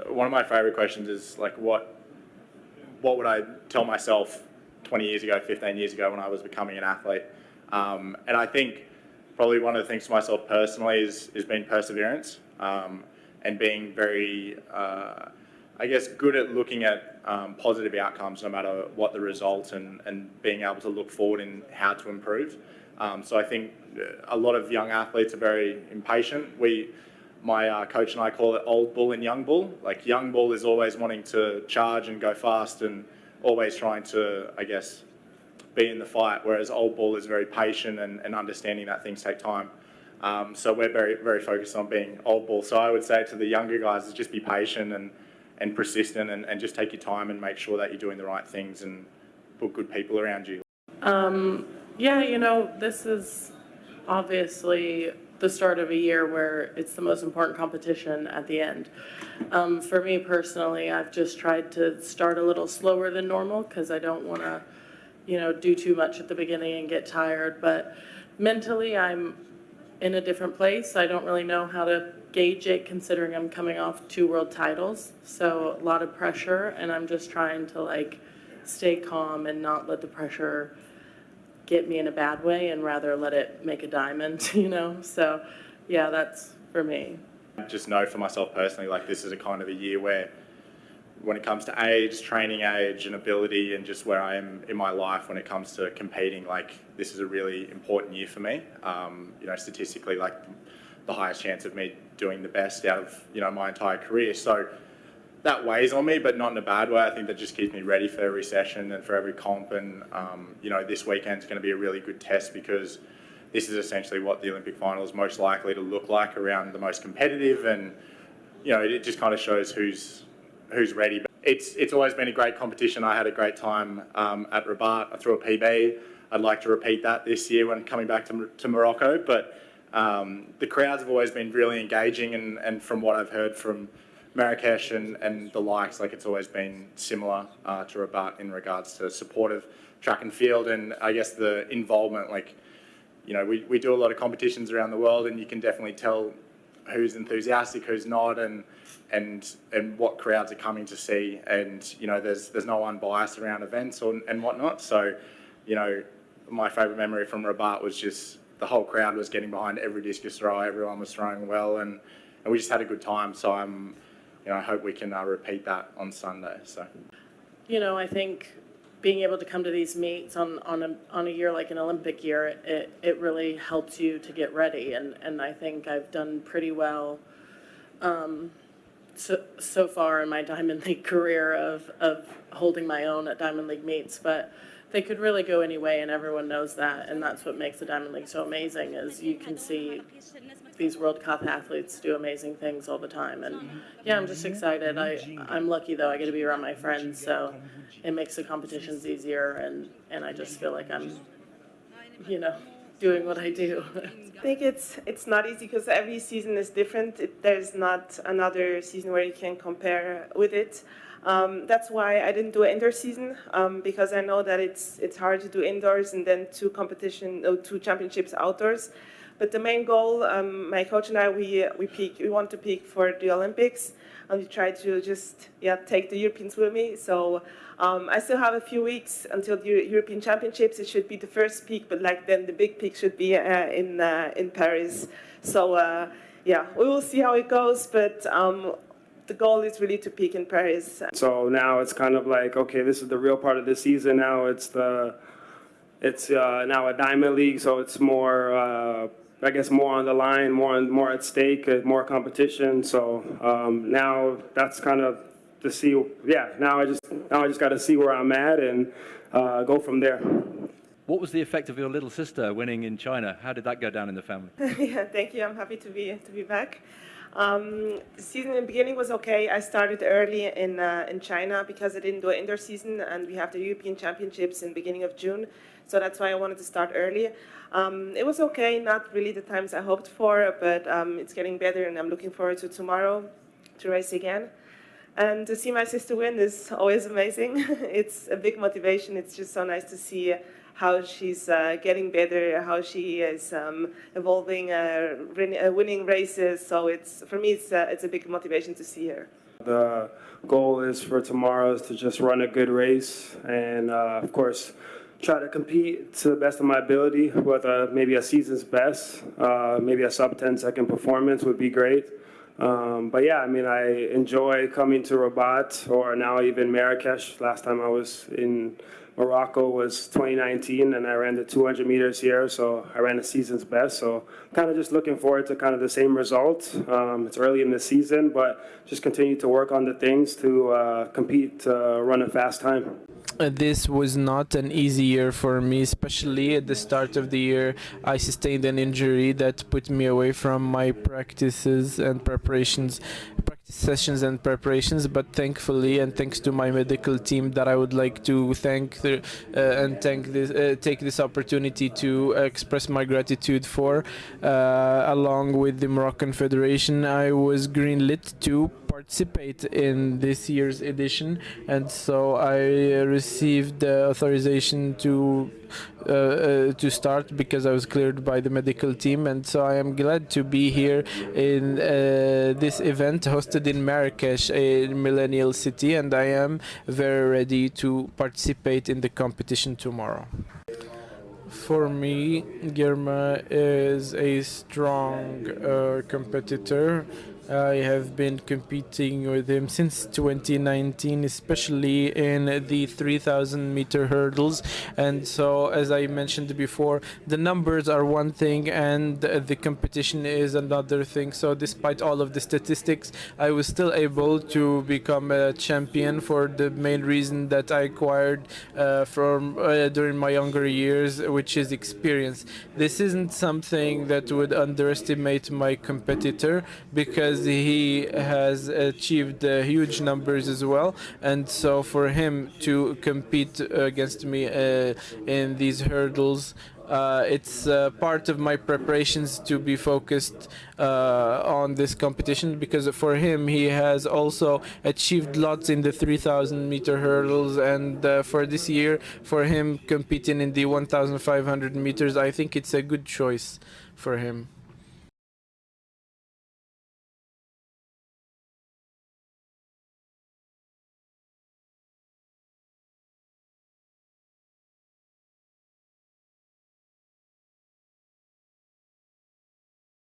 one of my favorite questions is like, what would I tell myself 20 years ago, 15 years ago when I was becoming an athlete? And I think probably one of the things for myself personally is being perseverance, and being very, I guess, good at looking at positive outcomes no matter what the result, and being able to look forward in how to improve. So I think a lot of young athletes are very impatient. My coach and I call it old bull and young bull. Like, young bull is always wanting to charge and go fast and always trying to, I guess, be in the fight, whereas old bull is very patient and understanding that things take time. So we're very, very focused on being old bull. So I would say to the younger guys is just be patient and persistent, and just take your time and make sure that you're doing the right things and put good people around you. Yeah, this is obviously the start of a year where it's the most important competition at the end. For me personally, I've just tried to start a little slower than normal because I don't want to, do too much at the beginning and get tired. But mentally, I'm in a different place. I don't really know how to gauge it considering I'm coming off 2 world titles. So a lot of pressure, and I'm just trying to stay calm and not let the pressure get me in a bad way, and rather let it make a diamond, So yeah, that's for me. I just know for myself personally, this is a kind of a year where, when it comes to age, training age and ability, and just where I am in my life when it comes to competing, this is a really important year for me. Statistically, the highest chance of me doing the best out of, my entire career. So that weighs on me, but not in a bad way. I think that just keeps me ready for every session and for every comp. And, this weekend's going to be a really good test, because this is essentially what the Olympic final is most likely to look like, around the most competitive. And, it just kind of shows who's ready. But it's always been a great competition. I had a great time at Rabat. I threw a PB. I'd like to repeat that this year when coming back to Morocco. But the crowds have always been really engaging, and from what I've heard from Marrakech and the likes, it's always been similar to Rabat in regards to support of track and field, and I guess the involvement. We do a lot of competitions around the world, and you can definitely tell who's enthusiastic, who's not, and what crowds are coming to see. And there's no unbiased around events and whatnot. So my favourite memory from Rabat was just the whole crowd was getting behind every discus throw. Everyone was throwing well, and we just had a good time. So I hope we can repeat that on Sunday. So, I think being able to come to these meets on a year like an Olympic year, it really helps you to get ready. And I think I've done pretty well so far in my Diamond League career of holding my own at Diamond League meets. But they could really go any way, and everyone knows that. And that's what makes the Diamond League so amazing, is you can see these World Cup athletes do amazing things all the time. And yeah, I'm just excited. I'm lucky, though. I get to be around my friends, so it makes the competitions easier, and I just feel like I'm, doing what I do. I think it's not easy because every season is different. There's not another season where you can compare with it. That's why I didn't do an indoor season, because I know that it's hard to do indoors and then 2 championships outdoors. But the main goal, my coach and I, we want to peak for the Olympics, and we try to just take the Europeans with me. So I still have a few weeks until the European Championships. It should be the first peak, but then the big peak should be in Paris. So we will see how it goes, but the goal is really to peak in Paris. So now it's kind of okay, this is the real part of the season. Now it's now a Diamond League, so it's more, I guess, more on the line, more at stake, more competition. So now that's kind of to see. Yeah, now I just got to see where I'm at and go from there. What was the effect of your little sister winning in China? How did that go down in the family? Yeah, thank you. I'm happy to be back. The season in the beginning was okay. I started early in China because I didn't do an indoor season, and we have the European Championships in the beginning of June. So that's why I wanted to start early. It was okay, not really the times I hoped for, but it's getting better, and I'm looking forward to tomorrow to race again. And to see my sister win is always amazing. It's a big motivation. It's just so nice to see how she's getting better, how she is evolving, winning races. So for me, it's a big motivation to see her. The goal is for tomorrow is to just run a good race and, of course, try to compete to the best of my ability with maybe a season's best. Maybe a sub 10-second performance would be great. But yeah, I mean, I enjoy coming to Rabat or now even Marrakech. Last time I was in Morocco was 2019, and I ran the 200 meters here, so I ran the season's best. So kind of just looking forward to kind of the same result. It's early in the season, but just continue to work on the things to compete, run a fast time. This was not an easy year for me, especially at the start of the year. I sustained an injury that put me away from my practices and preparations, practice sessions and preparations. But thankfully, and thanks to my medical team, that I would like to take this opportunity to express my gratitude for, along with the Moroccan Federation, I was greenlit to participate in this year's edition, and so I received authorization to start because I was cleared by the medical team, and so I am glad to be here in this event hosted in Marrakech, a millennial city, and I am very ready to participate in the competition tomorrow. For me, Guillermo is a strong competitor. I have been competing with him since 2019, especially in the 3,000 meter hurdles. And so, as I mentioned before, the numbers are one thing and the competition is another thing. So despite all of the statistics, I was still able to become a champion for the main reason that I acquired during my younger years, which is experience. This isn't something that would underestimate my competitor, because he has achieved huge numbers as well, and so for him to compete against me in these hurdles, it's part of my preparations to be focused on this competition, because for him he has also achieved lots in the 3,000 meter hurdles, and for this year for him competing in the 1,500 meters, I think it's a good choice for him.